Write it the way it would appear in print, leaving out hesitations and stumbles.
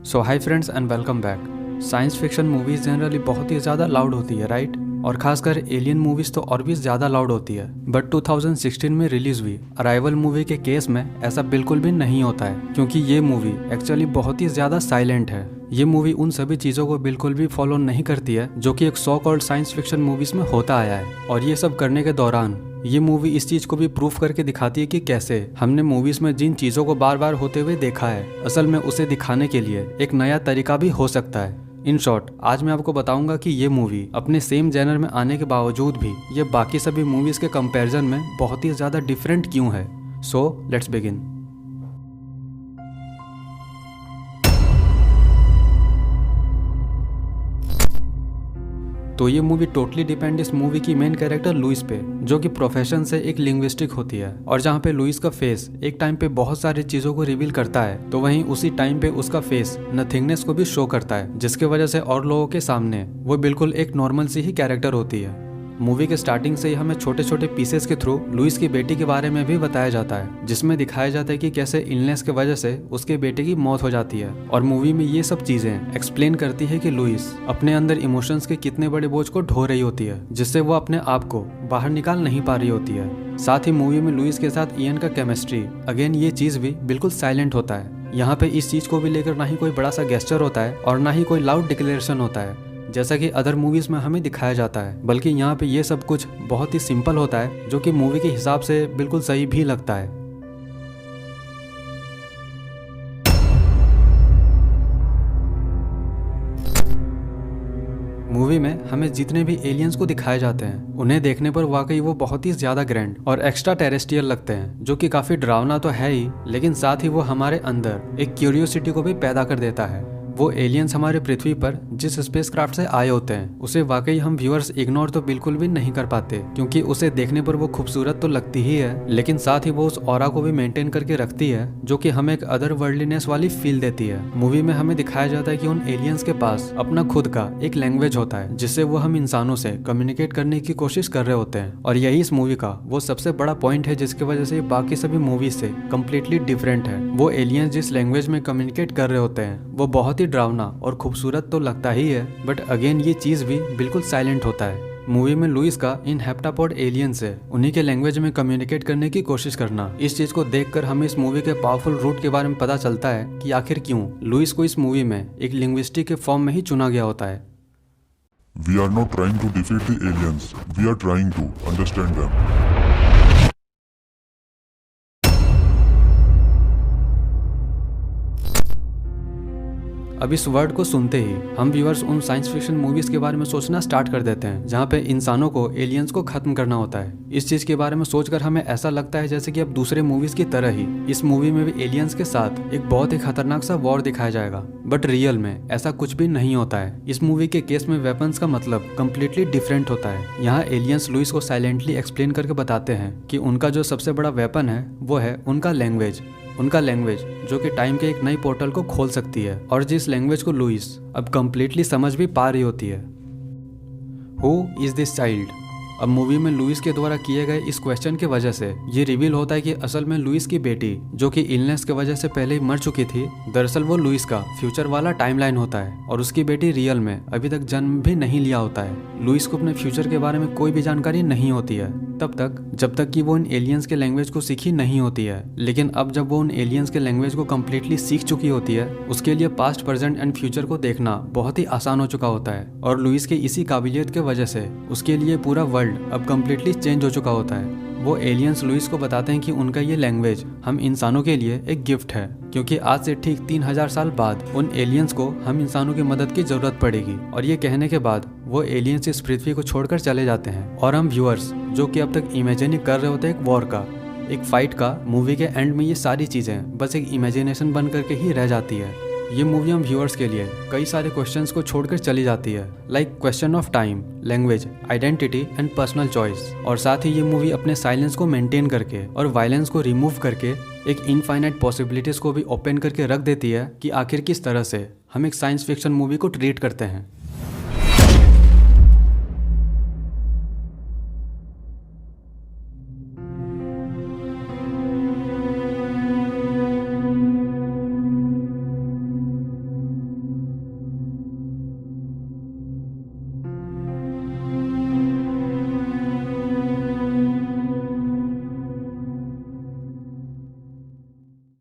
So hi friends and welcome back. Science fiction movies generally बहुत ही ज़्यादा loud होती है, राइट? और खासकर एलियन मूवीज़ तो और भी ज़्यादा लाउड होती है। बट 2016 में रिलीज़ हुई अराइवल मूवी के केस में ऐसा बिल्कुल भी नहीं होता है, क्योंकि ये मूवी एक्चुअली बहुत ही ज़्यादा साइलेंट है। ये मूवी उन सभी चीज़ों को बिल्कुल भी फॉलो नहीं करती है जो कि एक so called science fiction movies में होता आया है। और ये सब करने के दौरान ये मूवी इस चीज़ को भी प्रूफ करके दिखाती है कि कैसे हमने मूवीज़ में जिन चीज़ों को बार बार होते हुए देखा है, असल में उसे दिखाने के लिए एक नया तरीका भी हो सकता है। इन शॉर्ट, आज मैं आपको बताऊंगा कि ये मूवी अपने सेम जेनर में आने के बावजूद भी ये बाकी सभी मूवीज़ के कंपैरिजन में बहुत ही ज़्यादा डिफरेंट क्यों है। So let's begin. तो ये मूवी टोटली डिपेंड इस मूवी की मेन कैरेक्टर लुइस पे, जो कि प्रोफेशन से एक लिंग्विस्टिक होती है। और जहाँ पे लुइस का फेस एक टाइम पे बहुत सारी चीज़ों को रिवील करता है, तो वहीं उसी टाइम पे उसका फेस नथिंगनेस को भी शो करता है, जिसके वजह से और लोगों के सामने वो बिल्कुल एक नॉर्मल सी ही कैरेक्टर होती है। मूवी के स्टार्टिंग से ही हमें छोटे छोटे पीसेस के थ्रू लुइस की बेटी के बारे में भी बताया जाता है, जिसमें दिखाया जाता है कि कैसे इलनेस की वजह से उसके बेटे की मौत हो जाती है। और मूवी में ये सब चीजें एक्सप्लेन करती है कि लुइस अपने अंदर इमोशंस के कितने बड़े बोझ को ढो रही होती है, जिससे वो अपने आप को बाहर निकाल नहीं पा रही होती है। साथ ही मूवी में लुइस के साथ इयन का केमिस्ट्री, अगेन ये चीज भी बिल्कुल साइलेंट होता है। यहाँ पे इस चीज को भी लेकर ना ही कोई बड़ा सा गेस्चर होता है और ना ही कोई लाउड डिक्लेरेशन होता है जैसा कि अदर मूवीज में हमें दिखाया जाता है, बल्कि यहाँ पे ये सब कुछ बहुत ही सिंपल होता है, जो कि मूवी के हिसाब से बिल्कुल सही भी लगता है। मूवी में हमें जितने भी एलियंस को दिखाए जाते हैं, उन्हें देखने पर वाकई वो बहुत ही ज्यादा ग्रैंड और एक्स्ट्रा टेरेस्ट्रियल लगते हैं, जो कि काफी डरावना तो है ही, लेकिन साथ ही वो हमारे अंदर एक क्यूरियोसिटी को भी पैदा कर देता है। वो एलियंस हमारे पृथ्वी पर जिस स्पेसक्राफ्ट से आए होते हैं, उसे वाकई हम व्यूअर्स इग्नोर तो बिल्कुल भी नहीं कर पाते, क्योंकि उसे देखने पर वो खूबसूरत तो लगती ही है, लेकिन साथ ही वो उस ऑरा को भी मेंटेन करके रखती है, जो कि हमें एक अदर वर्ल्डलीनेस वाली फील देती है। मूवी में हमें दिखाया जाता है कि उन एलियंस के पास अपना खुद का एक लैंग्वेज होता है, जिससे वो हम इंसानों से कम्युनिकेट करने की कोशिश कर रहे होते हैं। और यही इस मूवी का वो सबसे बड़ा पॉइंट है, जिसकी वजह से बाकी सभी मूवीज से कम्प्लीटली डिफरेंट है। वो एलियंस जिस लैंग्वेज में कम्युनिकेट कर रहे होते हैं, वो बहुत डरावना और खूबसूरत तो लगता ही है, बट अगेन ये चीज भी बिल्कुल साइलेंट होता है। मूवी में लुइस का इन हेप्टापोड एलियन से उन्हीं के लैंग्वेज में कम्युनिकेट करने की कोशिश करना, इस चीज को देखकर हमें इस मूवी के पावरफुल रूट के बारे में पता चलता है कि आखिर क्यों लुइस को इस मूवी में एक लिंग्विस्टिक के फॉर्म में ही चुना गया होता है। We are not trying to defeat the aliens. We are trying to understand them. अब इस वर्ड को सुनते ही हम व्यूअर्स उन साइंस फिक्शन मूवीज के बारे में सोचना स्टार्ट कर देते हैं, जहाँ पे इंसानों को एलियंस को खत्म करना होता है। इस चीज के बारे में सोचकर हमें ऐसा लगता है जैसे कि अब दूसरे मूवीज की तरह ही इस मूवी में भी एलियंस के साथ एक बहुत ही खतरनाक सा वॉर दिखाया जाएगा, बट रियल में ऐसा कुछ भी नहीं होता है। इस मूवी के केस में वेपन्स का मतलब कम्प्लीटली डिफरेंट होता है। यहाँ एलियंस लुइस को साइलेंटली एक्सप्लेन करके बताते हैं कि उनका जो सबसे बड़ा वेपन है वो है उनका लैंग्वेज जो कि टाइम के एक नई पोर्टल को खोल सकती है, और जिस लैंग्वेज को लुइस अब कम्प्लीटली समझ भी पा रही होती है। Who is this child? अब मूवी में लुइस के द्वारा किए गए इस क्वेश्चन की वजह से ये रिवील होता है कि असल में लुइस की बेटी, जो कि इलनेस की वजह से पहले ही मर चुकी थी, दरअसल वो लुइस का फ्यूचर वाला टाइमलाइन होता है, और उसकी बेटी रियल में अभी तक जन्म भी नहीं लिया होता है। लुइस को अपने फ्यूचर के बारे में कोई भी जानकारी नहीं होती है तब तक जब तक कि वो इन एलियंस के लैंग्वेज को सीखी नहीं होती है। लेकिन अब जब वो उन एलियंस के लैंग्वेज को कम्प्लीटली सीख चुकी होती है, उसके लिए पास्ट, प्रेजेंट एंड फ्यूचर को देखना बहुत ही आसान हो चुका होता है। और लुइस के इसी काबिलियत के वजह से उसके लिए पूरा वर्ल्ड अब कम्प्लीटली चेंज हो चुका होता है। वो एलियंस लुइस को बताते हैं कि उनका ये लैंग्वेज हम इंसानों के लिए एक गिफ्ट है, क्योंकि आज से ठीक 3000 साल बाद उन एलियंस को हम इंसानों की मदद की जरूरत पड़ेगी। और ये कहने के बाद वो एलियंस इस पृथ्वी को छोड़कर चले जाते हैं, और हम व्यूअर्स जो कि अब तक इमेजिन कर रहे होते हैं एक वॉर का, एक फाइट का, मूवी के एंड में ये सारी चीजें बस एक इमेजिनेशन बन करके ही रह जाती है। ये मूवी हम व्यूअर्स के लिए कई सारे क्वेश्चंस को छोड़कर चली जाती है, like question of time, language, identity and personal choice. और साथ ही ये मूवी अपने साइलेंस को मेंटेन करके और वायलेंस को रिमूव करके एक इनफाइनाइट पॉसिबिलिटीज को भी ओपन करके रख देती है कि आखिर किस तरह से हम एक साइंस फिक्शन मूवी को ट्रीट करते हैं।